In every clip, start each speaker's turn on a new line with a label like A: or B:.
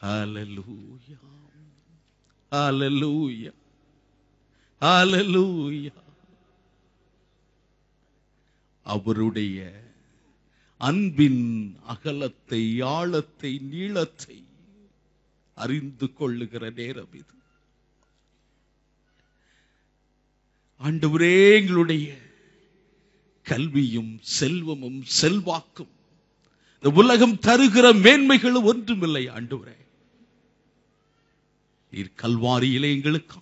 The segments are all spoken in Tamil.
A: ஹல்லேலூயா, ஹல்லேலூயா, ஹல்லேலூயா. அவருடைய அன்பின் அகலத்தை, ஆழத்தை, நீளத்தை அறிந்து கொள்ளுகிற நேரம் இது. ஆண்டவரே, எங்களுடைய கல்வியும் செல்வமும் செல்வாக்கும் இந்த உலகம் தருகிற மேன்மைகளும் ஒன்றுமில்லை. ஆண்டவரே, நீர் கல்வாரியிலே எங்களுக்காக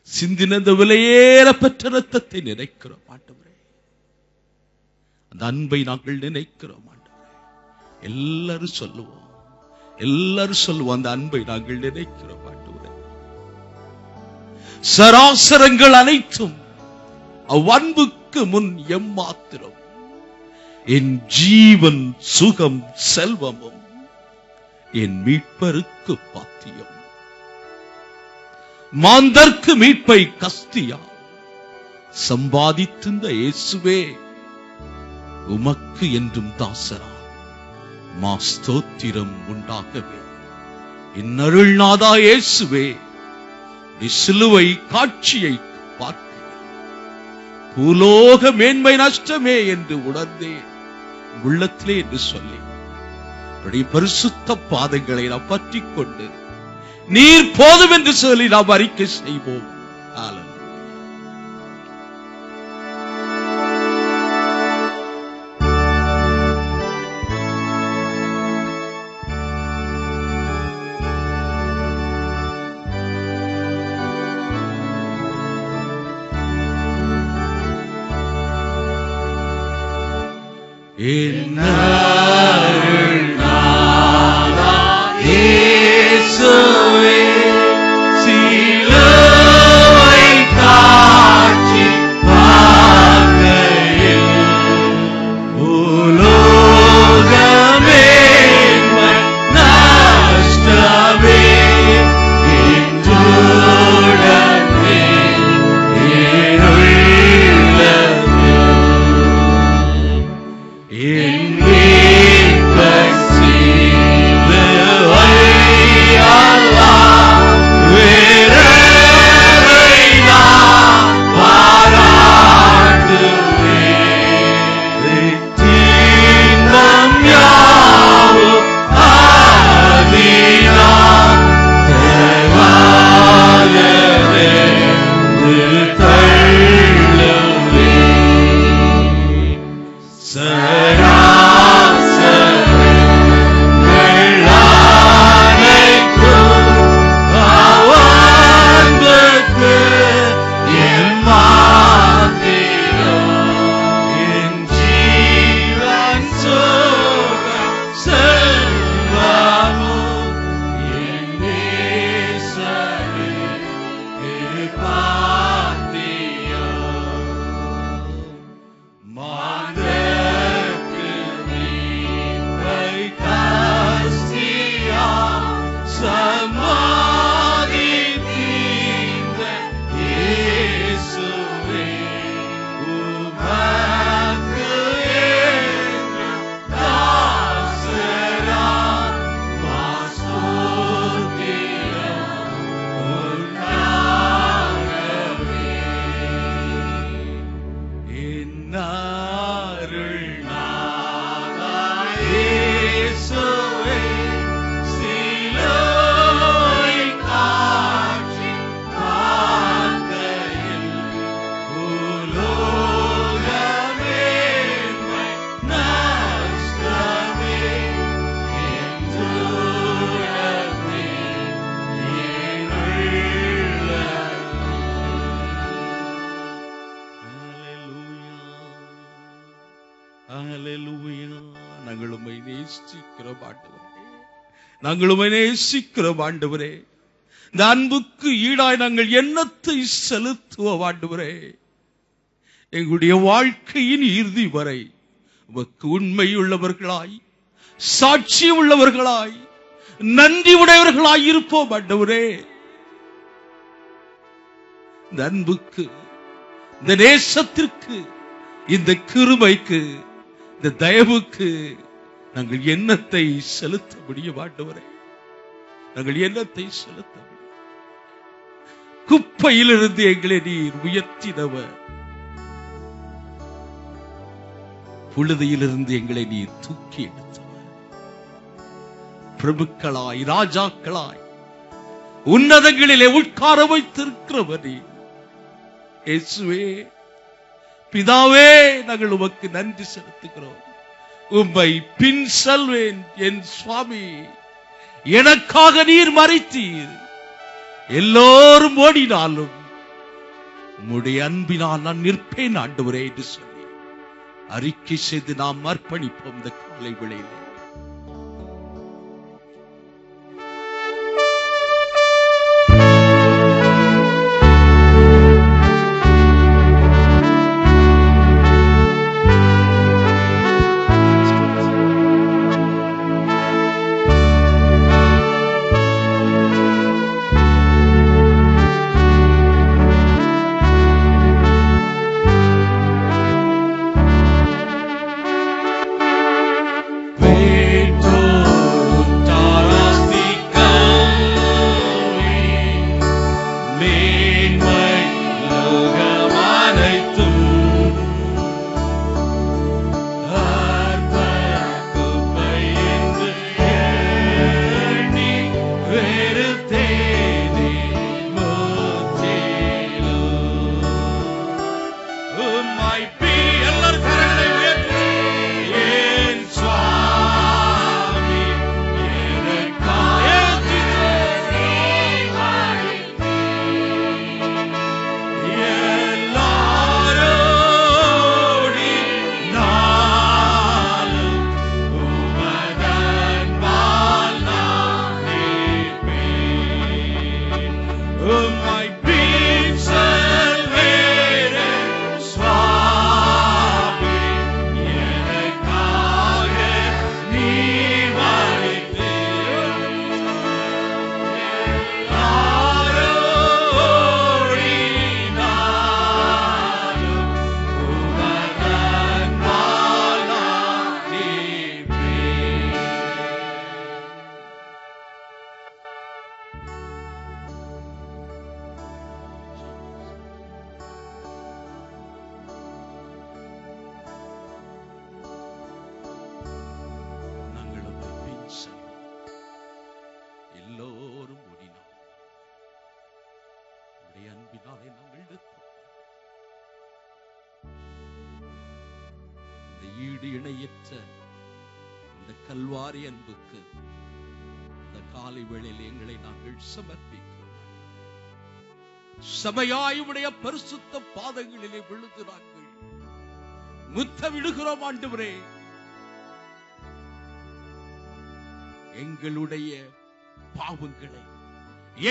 A: சிந்தின இந்த விலையேற பெற்ற இரத்தத்தை நினைக்கிறோம். ஆண்டவரே, அந்த அன்பை நாங்கள் நினைக்கிறோம். ஆண்டவரே, எல்லாரும் சொல்லுவோம், எல்லாரும் சொல்லுவோம், அந்த அன்பை நாங்கள் நினைக்கிறோம். ஆண்டவரே, சராசரங்கள் அனைத்தும் அவ்வன்புக்கு முன் எம்மாத்திரம். என் ஜீவன் சுகம் செல்வமும் என் மீட்பருக்கு பாத்தியம். மாந்தர்க்கு மீட்பை கஸ்தியா சம்பாதித்திருந்த இயேசுவே, உமக்கு என்றும் தாசரா மா ஸ்தோத்திரம் உண்டாகவே. என் அருள்நாதா இயேசுவே, சிலுவை காட்சியை பார்க்க பூலோக மேன்மை நஷ்டமே என்று உணர்ந்தேன் உள்ளத்திலே என்று சொல்லி பரிசுத்த பாதங்களை நாம் பற்றிக் கொண்டு நீர் போதும் என்று சொல்லி நாம் அறிக்கை செய்வோம். நாங்கள் உம்மை நேசிக்கிறோம் ஆண்டவரே. இந்த அன்புக்கு ஈடாய் நாங்கள் எண்ணத்தை செலுத்துவோம் ஆண்டவரே. எங்களுடைய வாழ்க்கையின் இறுதி வரை உமக்கு உண்மை உள்ளவர்களாய், சாட்சி உள்ளவர்களாய், நன்றி உடையவர்களாய் இருப்போம் ஆண்டவரே. இந்த அன்புக்கு, இந்த நேசத்திற்கு, இந்த கிருபைக்கு, இந்த தயவுக்கு நாங்கள் எண்ணத்தை செலுத்த முடியும் ஆண்டவரே. நாங்கள் என்னத்தை செலுத்த முடியும்? குப்பையிலிருந்து எங்களை நீர் உயர்த்தினவர், புழுதியிலிருந்து எங்களை நீர் தூக்கி எடுத்தவர். பிரபுக்களாய் ராஜாக்களாய் உன்னதங்களிலே உட்கார வைத்திருக்கிறவரே இயேசுவே, பிதாவே, நாங்கள் உமக்கு நன்றி செலுத்துகிறோம். உம்மை பின் செல்வேன் என் சுவாமி, எனக்காக நீர் மறித்தீர். எல்லோரும் ஓடினாலும் உம்முடைய அன்பினால் நான் நிற்பேன் ஆண்டவரே என்று சொல்லி அறிக்கை செய்து நாம் அர்ப்பணிப்போம். இந்த காலை வேளையிலே ஈடு இணையற்ற இந்த கல்வாரி அன்புக்கு இந்த காலை வேளையில் எங்களை நாங்கள் சமர்ப்பிக்கிறோம். சபையாயுடைய பரிசுத்த பாதங்களிலே விழுந்து நாங்கள் முத்தமிடுகிறோம். ஆண்டவரே, எங்களுடைய பாவங்களை,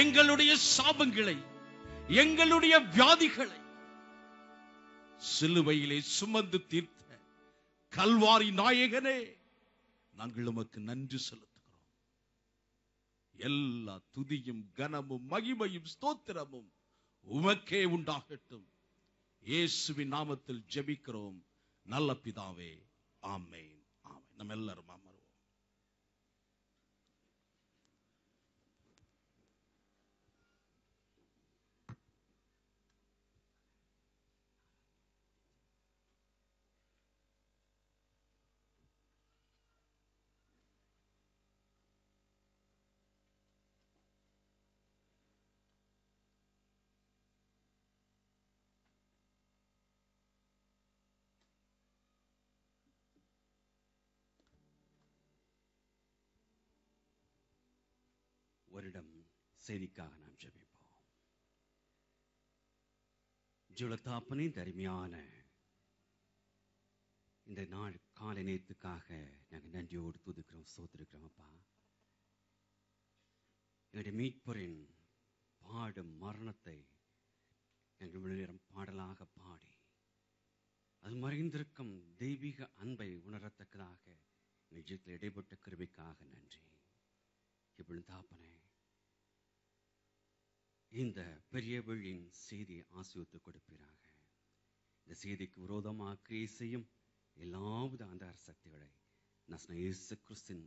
A: எங்களுடைய சாபங்களை, எங்களுடைய வியாதிகளை சிலுவையிலே சுமந்து தீர்த்த கல்வாரி நாயகனே, நாங்கள் உமக்கு நன்றி செலுத்துகிறோம். எல்லா துதியும் கனமும் மகிமையும் ஸ்தோத்திரமும் உமக்கே உண்டாகட்டும். இயேசுவின் நாமத்தில் ஜெபிக்கிறோம் நல்ல பிதாவே, ஆமென். ஆமென். நம்ம எல்லாரும் அமருவோம்.
B: ஒரிடம் செய்திக்காக நாம் ஜெபிப்போம். ஜுலத்தாப்பனின் அருமையான இந்த நாள் காலை நேரத்துக்காக நாங்கள் நன்றியோடு துதிக்கிறோம், ஸ்தோத்திரிக்கிறோம். அப்பா, எங்களுடைய மீட்பரின் பாடும் மரணத்தை எங்கள் வெளிநேரம் பாடலாக பாடி அது மறைந்திருக்கும் தெய்வீக அன்பை உணரத்தக்கதாக நிஜத்தில் இடைப்பட்ட கிருபைக்காக நன்றி. இப்பொழுது தாப்பனே, இந்த பெரிய வெள்ளியின் செய்தியை ஆசீர்வதித்து கொடுப்பீராக. இந்த செய்திக்கு விரோதமாக கிரியை செய்யும் எல்லாவித அந்தகார சக்திகளை இயேசு கிறிஸ்துவின்